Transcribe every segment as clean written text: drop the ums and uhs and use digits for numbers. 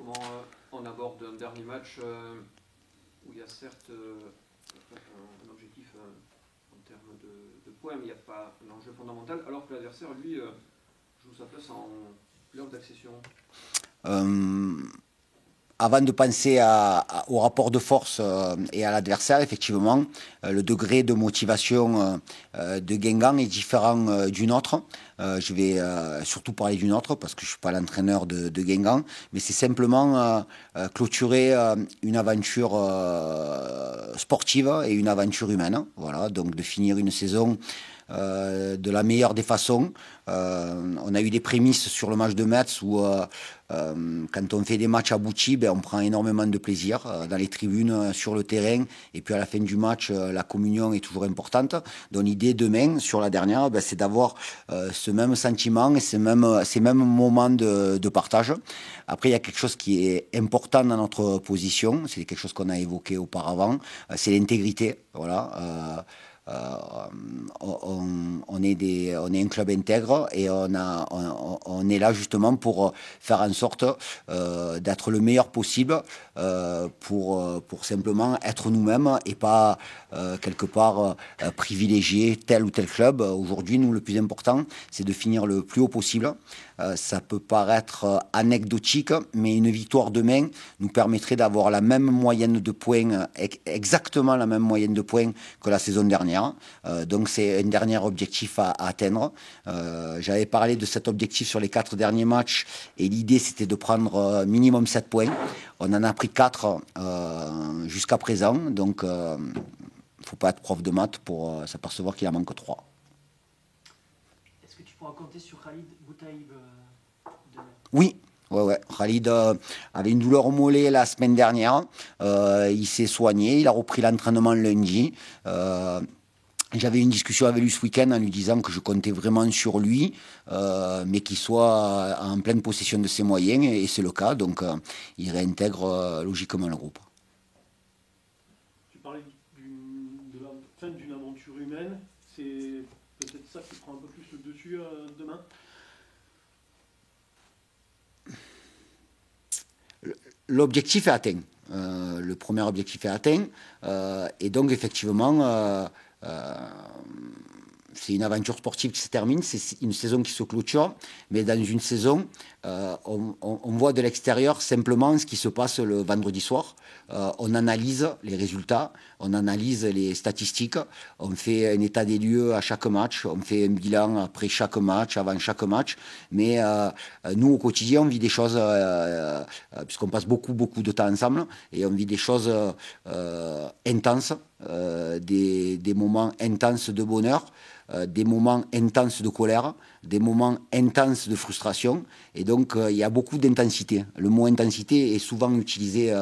comment on aborde un dernier match où il y a certes un objectif en termes de points, mais il n'y a pas un enjeu fondamental, alors que l'adversaire, lui, joue sa place en play-off d'accession. Avant de penser au rapport de force et à l'adversaire, effectivement, le degré de motivation de Guingamp est différent du nôtre. Je vais surtout parler du nôtre parce que je ne suis pas l'entraîneur de Guingamp, mais c'est simplement clôturer une aventure sportive et une aventure humaine. Voilà, donc de finir une saison de la meilleure des façons. On a eu des prémices sur le match de Metz où quand on fait des matchs aboutis, on prend énormément de plaisir dans les tribunes, sur le terrain, et puis à la fin du match, la communion est toujours importante. Donc l'idée demain, sur la dernière, c'est d'avoir ce même sentiment et ces mêmes moments de partage. Après, il y a quelque chose qui est important dans notre position, c'est quelque chose qu'on a évoqué auparavant, c'est l'intégrité. Voilà. On est un club intègre et on est là justement pour faire en sorte d'être le meilleur possible pour simplement être nous-mêmes et pas quelque part privilégier tel ou tel club. Aujourd'hui, nous, le plus important, c'est de finir le plus haut possible. Ça peut paraître anecdotique, mais une victoire demain nous permettrait d'avoir la même moyenne de points, exactement la même moyenne de points que la saison dernière. Donc c'est un dernier objectif à atteindre. J'avais parlé de cet objectif sur les 4 derniers matchs et l'idée c'était de prendre minimum 7 points. On en a pris 4 jusqu'à présent, donc il ne faut pas être prof de maths pour s'apercevoir qu'il en manque 3. Est-ce que tu pourras compter sur Khalid Boutaïb Oui. Ouais. Khalid avait une douleur au mollet la semaine dernière. Il s'est soigné. Il a repris l'entraînement lundi. J'avais une discussion avec lui ce week-end en lui disant que je comptais vraiment sur lui, mais qu'il soit en pleine possession de ses moyens, et c'est le cas. Donc, il réintègre logiquement le groupe. Tu parlais de la fin d'une aventure humaine. C'est peut-être ça qui prend un peu plus le dessus demain. L'objectif est atteint. Le premier objectif est atteint. Et donc, effectivement, c'est une aventure sportive qui se termine, c'est une saison qui se clôture, mais dans une saison, on voit de l'extérieur simplement ce qui se passe le vendredi soir. On analyse les résultats, on analyse les statistiques, on fait un état des lieux à chaque match, on fait un bilan après chaque match, avant chaque match, mais nous au quotidien on vit des choses, puisqu'on passe beaucoup de temps ensemble, et on vit des choses intenses, des moments intenses de bonheur, des moments intenses de colère, des moments intenses de frustration, et donc il y a beaucoup d'intensité. Le mot intensité est souvent utilisé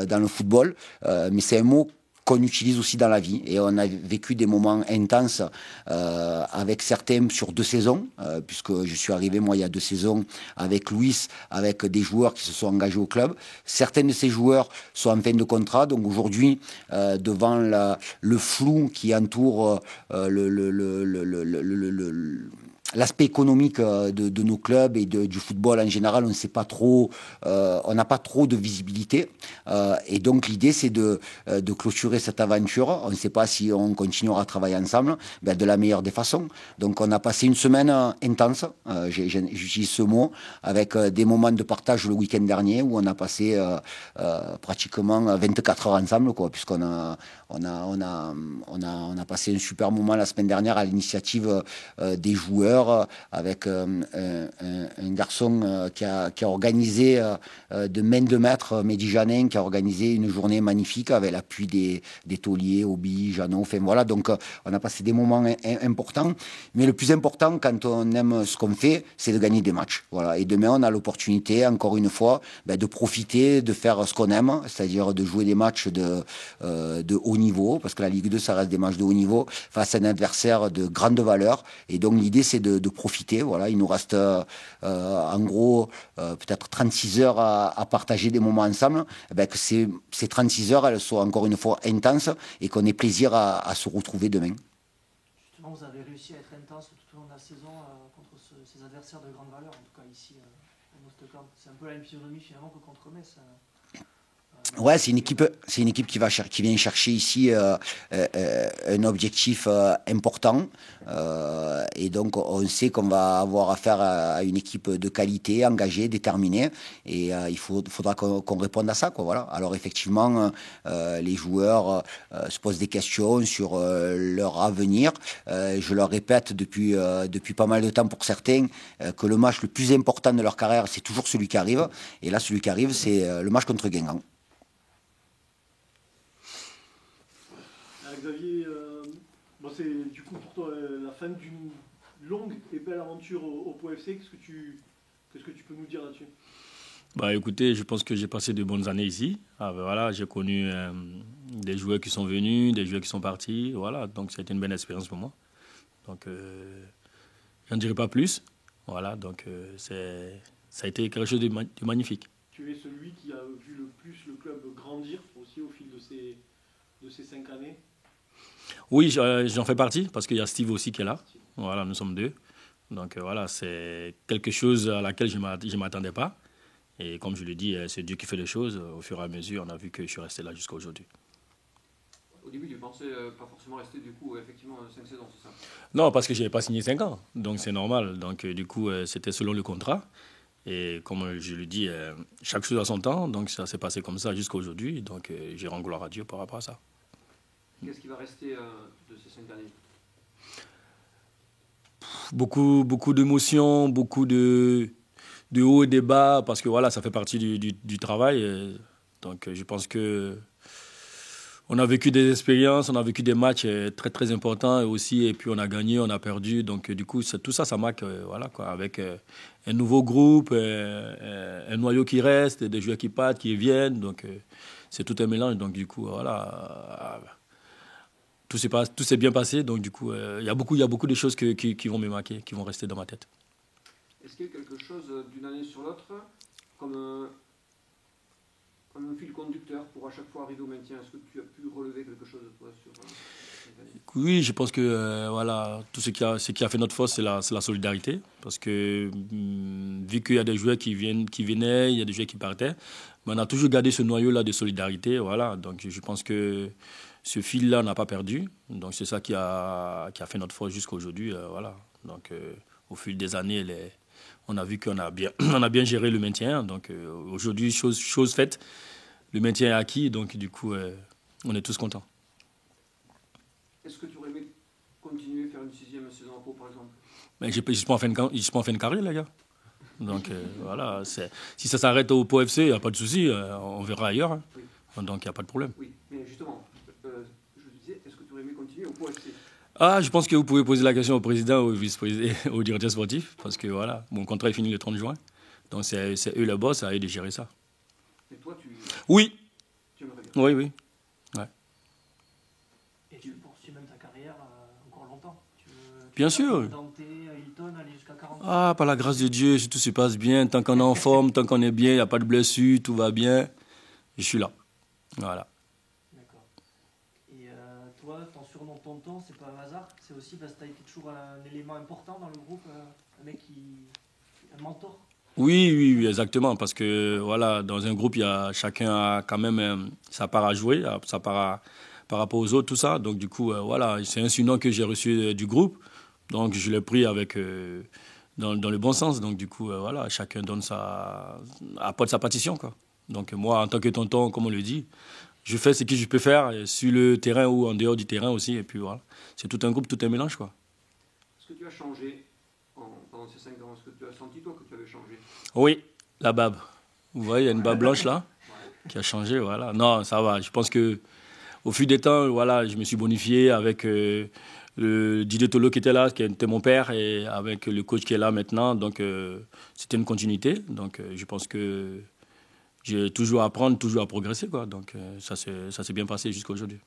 dans le football, mais c'est un mot qu'on utilise aussi dans la vie, et on a vécu des moments intenses avec certains sur 2 saisons, puisque je suis arrivé moi il y a 2 saisons avec Luis, avec des joueurs qui se sont engagés au club. Certains de ces joueurs sont en fin de contrat, donc aujourd'hui devant le flou qui entoure l'aspect économique de nos clubs et du football en général, on ne sait pas trop, on n'a pas trop de visibilité, et donc l'idée c'est de clôturer cette aventure. On ne sait pas si on continuera à travailler ensemble, de la meilleure des façons. Donc on a passé une semaine intense, j'utilise ce mot, avec des moments de partage le week-end dernier où on a passé pratiquement 24 heures ensemble, quoi, puisqu'on a passé un super moment la semaine dernière à l'initiative des joueurs, avec un garçon qui a organisé de main de maître, Mehdi Janin, qui a organisé une journée magnifique avec l'appui des tauliers, Obi, Jeannot, enfin voilà, donc on a passé des moments importants, mais le plus important quand on aime ce qu'on fait, c'est de gagner des matchs, voilà. Et demain on a l'opportunité, encore une fois, de profiter, de faire ce qu'on aime, c'est-à-dire de jouer des matchs de haut niveau, parce que la Ligue 2 ça reste des matchs de haut niveau, face à un adversaire de grande valeur, et donc l'idée c'est de profiter, voilà. Il nous reste en gros peut-être 36 heures à partager des moments ensemble, que ces 36 heures elles soient encore une fois intenses et qu'on ait plaisir à se retrouver demain. Justement, vous avez réussi à être intense tout au long de la saison contre ces adversaires de grande valeur, en tout cas ici Mostokamp. C'est un peu la même physionomie finalement que contre Metz. Ouais, c'est une équipe qui vient chercher ici un objectif important. Et donc, on sait qu'on va avoir affaire à une équipe de qualité, engagée, déterminée. Et il faudra qu'on réponde à ça, quoi. Voilà. Alors, effectivement, les joueurs se posent des questions sur leur avenir. Je leur répète depuis pas mal de temps pour certains que le match le plus important de leur carrière, c'est toujours celui qui arrive. Et là, celui qui arrive, c'est le match contre Guingamp. Xavier, c'est du coup pour toi la fin d'une longue et belle aventure au Pau FC. Qu'est-ce que tu peux nous dire là-dessus? Bah écoutez, je pense que j'ai passé de bonnes années ici. Voilà, j'ai connu des joueurs qui sont venus, des joueurs qui sont partis. Voilà, donc ça a été une belle expérience pour moi. Donc j'en dirai pas plus. Voilà, donc ça a été quelque chose de magnifique. Tu es celui qui a vu le plus le club grandir aussi au fil de ces 5 années. Oui, j'en fais partie parce qu'il y a Steve aussi qui est là. Voilà, nous sommes deux. Donc voilà, c'est quelque chose à laquelle je ne m'attendais pas. Et comme je le dis, c'est Dieu qui fait les choses. Au fur et à mesure, on a vu que je suis resté là jusqu'à aujourd'hui. Au début, tu pensais pas forcément rester du coup, effectivement, 5 saisons, c'est ça? Non, parce que je n'avais pas signé 5 ans. Donc c'est normal. Donc du coup, c'était selon le contrat. Et comme je le dis, chaque chose a son temps. Donc ça s'est passé comme ça jusqu'à aujourd'hui. Donc j'ai rendu gloire à Dieu par rapport à ça. Qu'est-ce qui va rester de ces 5 années? Beaucoup d'émotions, beaucoup de hauts et des bas, parce que voilà, ça fait partie du travail. Donc je pense que on a vécu des expériences, on a vécu des matchs très très importants aussi, et puis on a gagné, on a perdu. Donc du coup, tout ça marque, voilà quoi, avec un nouveau groupe, un noyau qui reste, des joueurs qui partent, qui viennent. Donc c'est tout un mélange. Donc du coup, voilà. Tout s'est bien passé, donc du coup, il y a beaucoup de choses qui vont me marquer, qui vont rester dans ma tête. Est-ce qu'il y a quelque chose d'une année sur l'autre, comme un fil conducteur pour à chaque fois arriver au maintien? Est-ce que tu as pu relever quelque chose de toi sur cette année? Oui, je pense que voilà, tout ce qui a fait notre force, c'est la solidarité. Parce que vu qu'il y a des joueurs qui venaient, il y a des joueurs qui partaient, mais on a toujours gardé ce noyau-là de solidarité. Voilà, donc je pense que ce fil-là, on n'a pas perdu. Donc c'est ça qui a fait notre force jusqu'à aujourd'hui. Voilà. Donc au fil des années, on a vu qu'on a bien géré le maintien. Donc aujourd'hui, chose faite, le maintien est acquis. Donc du coup, on est tous contents. Est-ce que tu aurais aimé continuer à faire une 6e saison en Pau, par exemple? Mais je ne suis pas en fin de carrière, les gars. Donc voilà, si ça s'arrête au Pau FC, il n'y a pas de souci. On verra ailleurs. Hein. Oui. Donc il n'y a pas de problème. Oui, mais justement, je disais, est-ce que tu aurais aimé continuer au Pau FC? Je pense que vous pouvez poser la question au président ou au vice-président, au directeur sportif, parce que voilà, mon contrat est fini le 30 juin. Donc c'est eux le boss, à eux de gérer ça. Et toi, Oui. Tu aimerais bien? Oui. Ouais. Et tu poursuis même ta carrière encore longtemps? Bien sûr. Dante, Hilton, aller jusqu'à 40 ans. Par la grâce de Dieu, si tout se passe bien, tant qu'on est en forme, tant qu'on est bien, il n'y a pas de blessure, tout va bien, je suis là. Voilà. D'accord. Et toi, ton surnom Tonton, c'est pas un hasard? C'est aussi parce que tu as été toujours un élément important dans le groupe, un mec un mentor? Oui, exactement. Parce que voilà, dans un groupe, chacun a quand même sa part à jouer, sa part par rapport aux autres, tout ça. Donc du coup, voilà, c'est un surnom que j'ai reçu du groupe. Donc je l'ai pris avec dans le bon sens. Donc du coup, voilà, chacun apporte sa partition, quoi. Donc moi, en tant que tonton, comme on le dit, je fais ce que je peux faire sur le terrain ou en dehors du terrain aussi. Et puis voilà, c'est tout un groupe, tout un mélange, quoi. Est-ce que tu as changé pendant ces 5 ans? Est-ce que tu as senti, toi, que tu avais changé? Oui, la barbe. Vous voyez, il y a une barbe blanche là, qui a changé, voilà. Non, ça va. Je pense que au fil des temps, voilà, je me suis bonifié avec le Didier Tolo qui était là, qui était mon père, et avec le coach qui est là maintenant. Donc, c'était une continuité. Donc, je pense que j'ai toujours à apprendre, toujours à progresser, quoi. Donc, ça s'est bien passé jusqu'à aujourd'hui.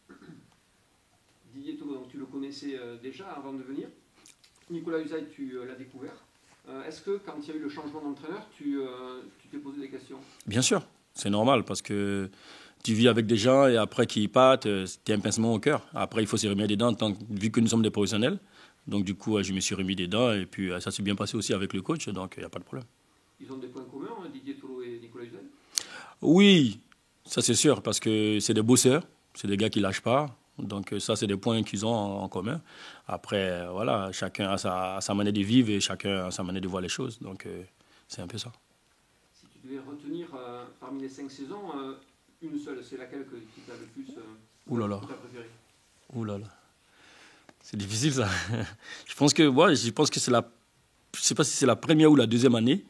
Didier Tolo, donc tu le connaissais déjà avant de venir. Nicolas Usaï, tu l'as découvert. Est-ce que quand il y a eu le changement d'entraîneur, tu t'es posé des questions? Bien sûr, c'est normal parce que tu vis avec des gens et après qu'ils partent, tu as un pincement au cœur. Après, il faut se remettre dedans vu que nous sommes des professionnels. Donc du coup, je me suis remis dedans et puis ça s'est bien passé aussi avec le coach, donc il n'y a pas de problème. Ils ont des points communs Oui, ça c'est sûr, parce que c'est des bosseurs, c'est des gars qui lâchent pas. Donc ça, c'est des points qu'ils ont en commun. Après, voilà, chacun a sa manière de vivre et chacun a sa manière de voir les choses. Donc c'est un peu ça. Si tu devais retenir parmi les 5 saisons, une seule, c'est laquelle qui t'a le plus Ouh là là. que t'as préféré? Ouh là là. C'est difficile ça. Je pense que c'est la... Je sais pas si c'est la première ou la deuxième année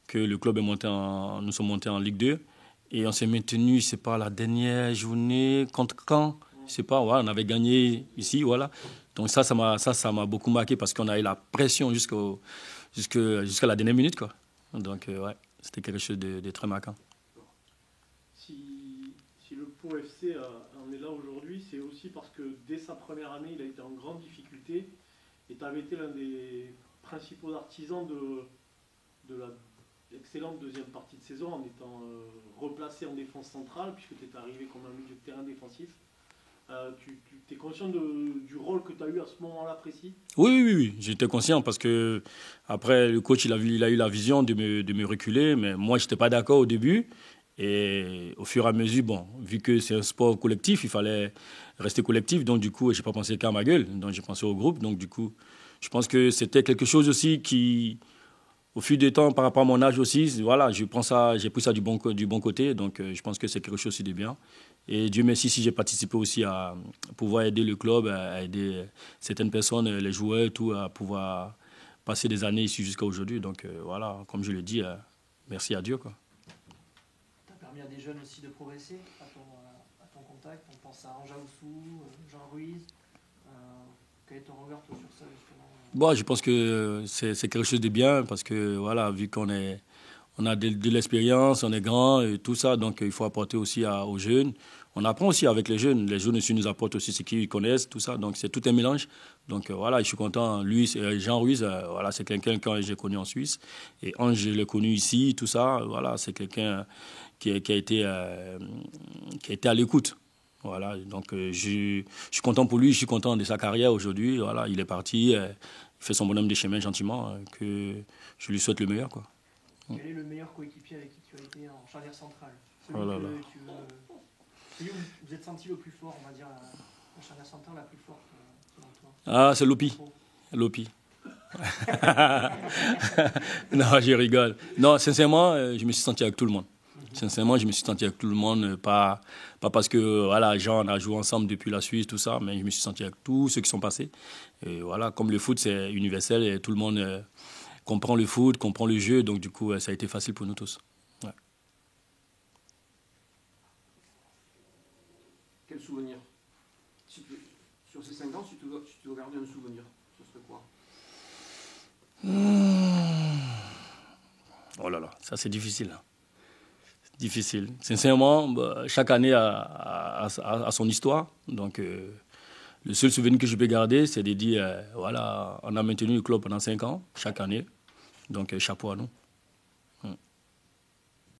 que le club est monté nous sommes montés en Ligue 2. Et on s'est maintenu, c'est pas la dernière journée, contre Caen. Je sais pas, ouais, on avait gagné ici, voilà. Donc ça m'a beaucoup marqué parce qu'on a eu la pression jusqu'à la dernière minute, quoi. Donc ouais, c'était quelque chose de très marquant. Si le Pau FC en est là aujourd'hui, c'est aussi parce que dès sa première année, il a été en grande difficulté et tu avais été l'un des principaux artisans de l'excellente deuxième partie de saison en étant replacé en défense centrale puisque tu es arrivé comme un milieu de terrain défensif. Tu es conscient du rôle que tu as eu à ce moment-là précis? Oui, j'étais conscient parce que après le coach il a eu la vision de me reculer, mais moi j'étais pas d'accord au début. Et au fur et à mesure, bon, vu que c'est un sport collectif, il fallait rester collectif. Donc du coup, j'ai pas pensé qu'à ma gueule, donc j'ai pensé au groupe. Donc du coup, je pense que c'était quelque chose aussi qui, au fil du temps, par rapport à mon âge aussi, voilà, j'ai pris ça du bon côté. Donc je pense que c'est quelque chose aussi de bien. Et Dieu merci si j'ai participé aussi à pouvoir aider le club, à aider certaines personnes, les joueurs, et tout, à pouvoir passer des années ici jusqu'à aujourd'hui. Donc voilà, comme je le dis, merci à Dieu, quoi. Tu as permis à des jeunes aussi de progresser à ton contact. On pense à Anja Oussou, Jean Ruiz. Quel est ton regard toi, sur ça justement? Bon, je pense que c'est quelque chose de bien parce que voilà, vu qu'on a de l'expérience, on est grand et tout ça, donc il faut apporter aussi aux jeunes. On apprend aussi avec les jeunes. Les jeunes aussi nous apportent aussi ce qu'ils connaissent, tout ça. Donc c'est tout un mélange. Donc voilà, je suis content. Lui, Jean Ruiz, voilà, c'est quelqu'un que j'ai connu en Suisse. Et Ange, je l'ai connu ici, tout ça. Voilà, c'est quelqu'un qui a été à l'écoute. Voilà, donc je suis content pour lui, je suis content de sa carrière aujourd'hui. Voilà, il est parti, il fait son bonhomme de chemin gentiment, que je lui souhaite le meilleur, quoi. Quel est le meilleur coéquipier avec qui tu as été en charnière centrale? Oh là là. Celui où vous êtes senti le plus fort, on va dire, la charnière centrale la plus forte, selon toi? Ah, c'est Lopi. Lopi. Non, je rigole. Non, sincèrement, je me suis senti avec tout le monde. Sincèrement, je me suis senti avec tout le monde, pas parce que voilà, Jean, on a joué ensemble depuis la Suisse, tout ça, mais je me suis senti avec tous ceux qui sont passés. Et voilà, comme le foot, c'est universel et tout le monde comprend le foot, comprend le jeu, donc du coup, ça a été facile pour nous tous. Ouais. Quel souvenir? Sur ces 5 ans, si tu dois garder un souvenir, ce serait quoi? Oh là là, ça c'est difficile. Difficile. Sincèrement, bah, chaque année a son histoire. Donc, le seul souvenir que je peux garder, c'est de dire, voilà, on a maintenu le club pendant 5 ans, chaque année. Donc, chapeau à nous.